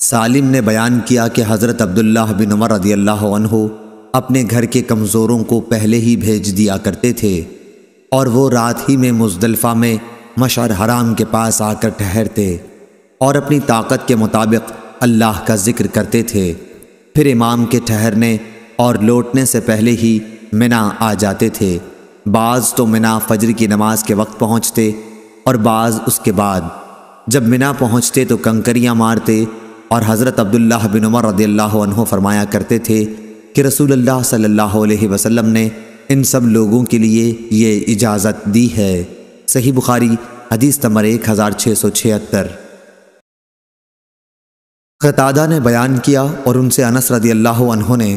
سالم نے بیان کیا کہ حضرت عبداللہ بن عمر رضی اللہ عنہ اپنے گھر کے کمزوروں کو پہلے ہی بھیج دیا کرتے تھے اور وہ رات ہی میں مزدلفہ میں مشعر حرام کے پاس آ کر ٹھہرتے اور اپنی طاقت کے مطابق اللہ کا ذکر کرتے تھے۔ پھر امام کے ٹھہرنے اور لوٹنے سے پہلے ہی منی آ جاتے تھے۔ بعض تو منی فجر کی نماز کے وقت پہنچتے اور بعض اس کے بعد۔ جب منی پہنچتے تو کنکریاں مارتے، اور حضرت عبداللہ بن عمر رضی اللہ عنہ فرمایا کرتے تھے کہ رسول اللہ صلی اللہ علیہ وسلم نے ان سب لوگوں کے لیے یہ اجازت دی ہے۔ صحیح بخاری حدیث نمبر 1676۔ قتادہ نے بیان کیا اور ان سے انس رضی اللہ عنہ نے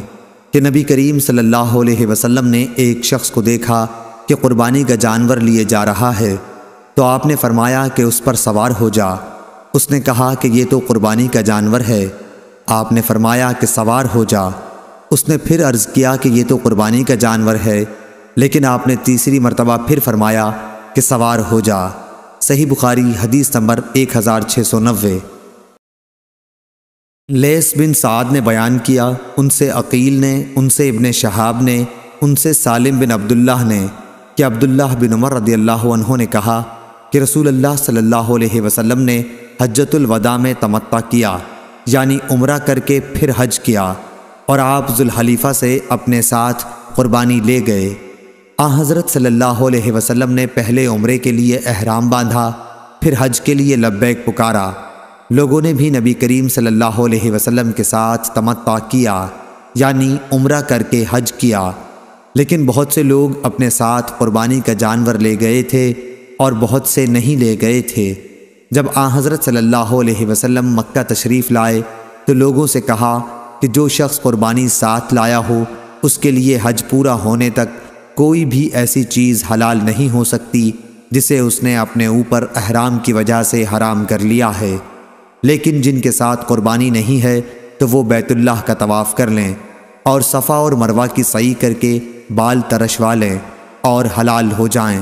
کہ نبی کریم صلی اللہ علیہ وسلم نے ایک شخص کو دیکھا کہ قربانی کا جانور لیے جا رہا ہے، تو آپ نے فرمایا کہ اس پر سوار ہو جا۔ اس نے کہا کہ یہ تو قربانی کا جانور ہے۔ آپ نے فرمایا کہ سوار ہو جا۔ اس نے پھر عرض کیا کہ یہ تو قربانی کا جانور ہے، لیکن آپ نے تیسری مرتبہ پھر فرمایا کہ سوار ہو جا۔ صحیح بخاری حدیث نمبر 1690۔ لیث بن سعد نے بیان کیا، ان سے عقیل نے، ان سے ابن شہاب نے، ان سے سالم بن عبداللہ نے کہ عبداللہ بن عمر رضی اللہ عنہ نے کہا کہ رسول اللہ صلی اللہ علیہ وسلم نے حجۃ الوداع میں تمتع کیا، یعنی عمرہ کر کے پھر حج کیا، اور آپ ذوالحلیفہ سے اپنے ساتھ قربانی لے گئے۔ حضرت صلی اللہ علیہ وسلم نے پہلے عمرے کے لیے احرام باندھا، پھر حج کے لیے لبیک پکارا۔ لوگوں نے بھی نبی کریم صلی اللہ علیہ وسلم کے ساتھ تمتع کیا، یعنی عمرہ کر کے حج کیا، لیکن بہت سے لوگ اپنے ساتھ قربانی کا جانور لے گئے تھے اور بہت سے نہیں لے گئے تھے۔ جب حضرت صلی اللہ علیہ وسلم مکہ تشریف لائے تو لوگوں سے کہا کہ جو شخص قربانی ساتھ لایا ہو اس کے لیے حج پورا ہونے تک کوئی بھی ایسی چیز حلال نہیں ہو سکتی جسے اس نے اپنے اوپر احرام کی وجہ سے حرام کر لیا ہے، لیکن جن کے ساتھ قربانی نہیں ہے تو وہ بیت اللہ کا طواف کر لیں اور صفا اور مروہ کی سعی کر کے بال ترشوا لیں اور حلال ہو جائیں،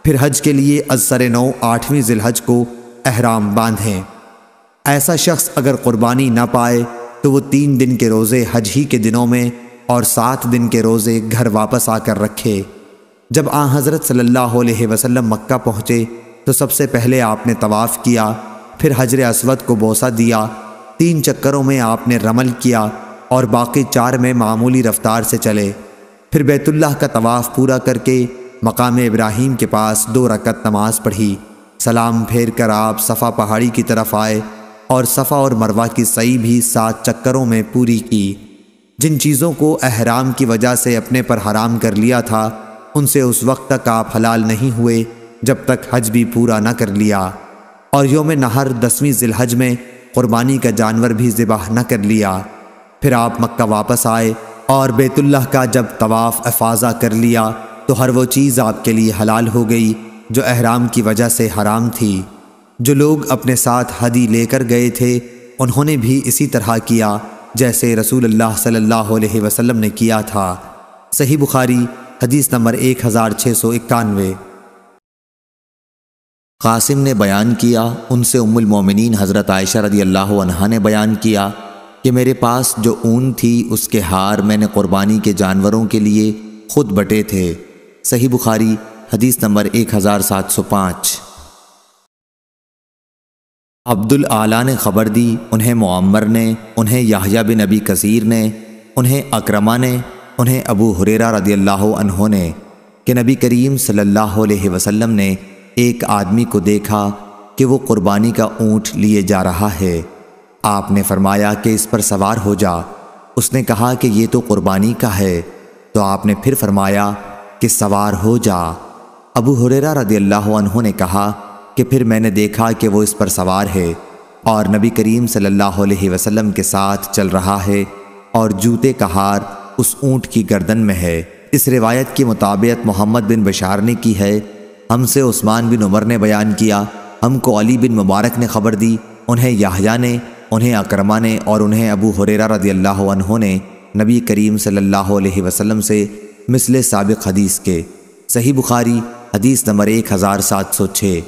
پھر حج کے لیے ازسر نو 8ویں ذی الحج کو احرام باندھیں۔ ایسا شخص اگر قربانی نہ پائے تو وہ 3 دن کے روزے حج ہی کے دنوں میں اور 7 دن کے روزے گھر واپس آ کر رکھے۔ جب حضرت صلی اللہ علیہ وسلم مکہ پہنچے تو سب سے پہلے آپ نے طواف کیا، پھر حجر اسود کو بوسہ دیا، 3 چکروں میں آپ نے رمل کیا اور باقی 4 میں معمولی رفتار سے چلے، پھر بیت اللہ کا طواف پورا کر کے مقام ابراہیم کے پاس 2 رکعت نماز پڑھی۔ سلام پھیر کر آپ صفا پہاڑی کی طرف آئے اور صفا اور مروہ کی سعی بھی 7 چکروں میں پوری کی۔ جن چیزوں کو احرام کی وجہ سے اپنے پر حرام کر لیا تھا ان سے اس وقت تک آپ حلال نہیں ہوئے جب تک حج بھی پورا نہ کر لیا، اور یوم نحر 10ویں ذی الحج میں قربانی کا جانور بھی ذبح نہ کر لیا۔ پھر آپ مکہ واپس آئے اور بیت اللہ کا جب طواف افاضہ کر لیا تو ہر وہ چیز آپ کے لیے حلال ہو گئی جو احرام کی وجہ سے حرام تھی۔ جو لوگ اپنے ساتھ ہدی لے کر گئے تھے انہوں نے بھی اسی طرح کیا جیسے رسول اللہ صلی اللہ علیہ وسلم نے کیا تھا۔ صحیح بخاری حدیث نمبر 1691۔ قاسم نے بیان کیا، ان سے ام المومنین حضرت عائشہ رضی اللہ عنہا نے بیان کیا کہ میرے پاس جو اون تھی اس کے ہار میں نے قربانی کے جانوروں کے لیے خود بٹے تھے۔ صحیح بخاری حدیث نمبر 1705۔ عبد الاعلیٰ نے خبر دی، انہیں معمر نے، انہیں یحییٰ بن ابی کثیر نے، انہیں اکرمہ نے، انہیں ابو ہریرہ رضی اللہ عنہ نے کہ نبی کریم صلی اللہ علیہ وسلم نے ایک آدمی کو دیکھا کہ وہ قربانی کا اونٹ لیے جا رہا ہے۔ آپ نے فرمایا کہ اس پر سوار ہو جا۔ اس نے کہا کہ یہ تو قربانی کا ہے، تو آپ نے پھر فرمایا کہ سوار ہو جا۔ ابو ہریرہ رضی اللہ عنہ نے کہا کہ پھر میں نے دیکھا کہ وہ اس پر سوار ہے اور نبی کریم صلی اللہ علیہ وسلم کے ساتھ چل رہا ہے اور جوتے کا ہار اس اونٹ کی گردن میں ہے۔ اس روایت کی مطابقت محمد بن بشار نے کی ہے۔ ہم سے عثمان بن عمر نے بیان کیا، ہم کو علی بن مبارک نے خبر دی، انہیں یحییٰ نے، انہیں اکرمہ نے اور انہیں ابو ہریرہ رضی اللہ عنہ نے نبی کریم صلی اللہ علیہ وسلم سے مثل سابق حدیث کے۔ صحیح بخاری حدیث نمبر 1706۔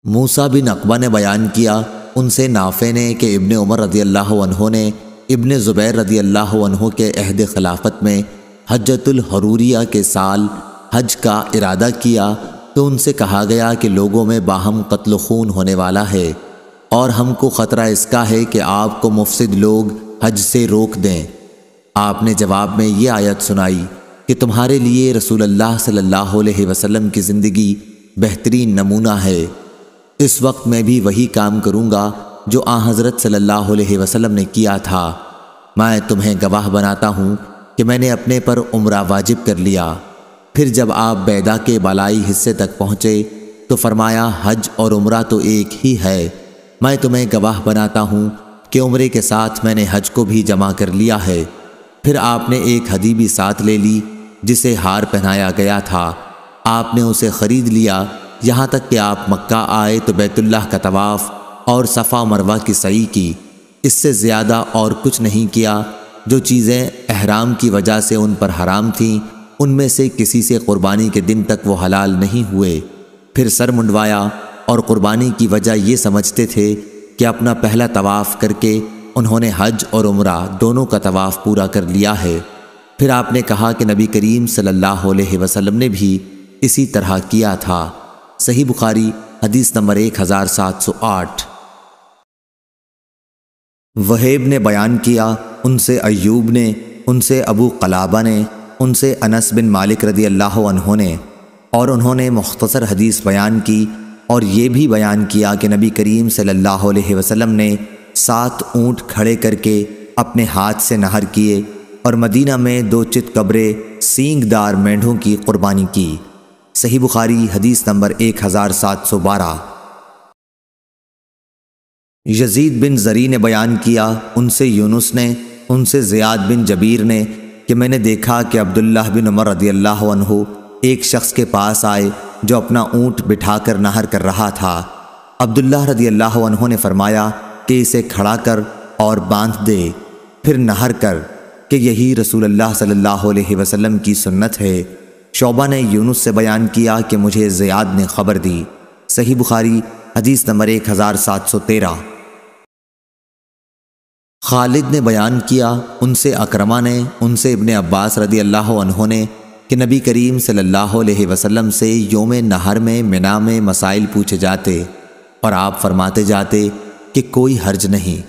موسیٰ بن عقبہ نے بیان کیا ان سے نافع نے کہ ابن عمر رضی اللہ عنہ نے ابن زبیر رضی اللہ عنہ کے عہد خلافت میں حجۃ الحروریہ کے سال حج کا ارادہ کیا تو ان سے کہا گیا کہ لوگوں میں باہم قتل و خون ہونے والا ہے اور ہم کو خطرہ اس کا ہے کہ آپ کو مفسد لوگ حج سے روک دیں۔ آپ نے جواب میں یہ آیت سنائی کہ تمہارے لیے رسول اللہ صلی اللہ علیہ وسلم کی زندگی بہترین نمونہ ہے۔ اس وقت میں بھی وہی کام کروں گا جو آن حضرت صلی اللہ علیہ وسلم نے کیا تھا۔ میں تمہیں گواہ بناتا ہوں کہ میں نے اپنے پر عمرہ واجب کر لیا۔ پھر جب آپ بیدا کے بالائی حصے تک پہنچے تو فرمایا حج اور عمرہ تو ایک ہی ہے۔ میں تمہیں گواہ بناتا ہوں کہ عمرے کے ساتھ میں نے حج کو بھی جمع کر لیا ہے۔ پھر آپ نے ایک ہدی بھی ساتھ لے لی جسے ہار پہنایا گیا تھا۔ آپ نے اسے خرید لیا یہاں تک کہ آپ مکہ آئے تو بیت اللہ کا طواف اور صفا مروہ کی سعی کی۔ اس سے زیادہ اور کچھ نہیں کیا۔ جو چیزیں احرام کی وجہ سے ان پر حرام تھیں ان میں سے کسی سے قربانی کے دن تک وہ حلال نہیں ہوئے۔ پھر سر منڈوایا اور قربانی کی وجہ یہ سمجھتے تھے کہ اپنا پہلا طواف کر کے انہوں نے حج اور عمرہ دونوں کا طواف پورا کر لیا ہے۔ پھر آپ نے کہا کہ نبی کریم صلی اللہ علیہ وسلم نے بھی اسی طرح کیا تھا۔ صحیح بخاری حدیث نمبر 1708۔ وہیب نے بیان کیا ان سے ایوب نے، ان سے ابو قلابہ نے، ان سے انس بن مالک رضی اللہ عنہ نے، اور انہوں نے مختصر حدیث بیان کی اور یہ بھی بیان کیا کہ نبی کریم صلی اللہ علیہ وسلم نے 7 اونٹ کھڑے کر کے اپنے ہاتھ سے نہر کیے اور مدینہ میں 2 چت قبرے سینگ دار مینڈھوں کی قربانی کی۔ صحیح بخاری حدیث نمبر 1712۔ یزید بن زری نے بیان کیا ان سے یونس نے، ان سے زیاد بن جبیر نے کہ میں نے دیکھا کہ عبداللہ بن عمر رضی اللہ عنہ ایک شخص کے پاس آئے جو اپنا اونٹ بٹھا کر نہر کر رہا تھا۔ عبداللہ رضی اللہ عنہ نے فرمایا کہ اسے کھڑا کر اور باندھ دے، پھر نہر کر، کہ یہی رسول اللہ صلی اللہ علیہ وسلم کی سنت ہے۔ شعبہ نے یونس سے بیان کیا کہ مجھے زیاد نے خبر دی۔ صحیح بخاری حدیث نمبر 1713۔ خالد نے بیان کیا ان سے اکرمہ نے، ان سے ابن عباس رضی اللہ عنہ نے کہ نبی کریم صلی اللہ علیہ وسلم سے یوم نہر میں منا میں مسائل پوچھے جاتے اور آپ فرماتے جاتے کہ کوئی حرج نہیں۔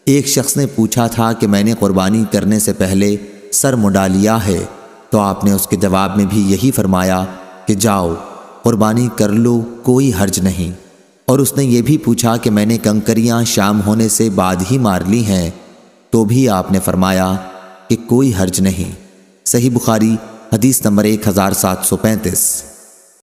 ایک شخص نے پوچھا تھا کہ میں نے قربانی کرنے سے پہلے سر منڈا لیا ہے، تو آپ نے اس کے جواب میں بھی یہی فرمایا کہ جاؤ قربانی کر لو، کوئی حرج نہیں۔ اور اس نے یہ بھی پوچھا کہ میں نے کنکریاں شام ہونے سے بعد ہی مار لی ہیں، تو بھی آپ نے فرمایا کہ کوئی حرج نہیں۔ صحیح بخاری حدیث نمبر 1735۔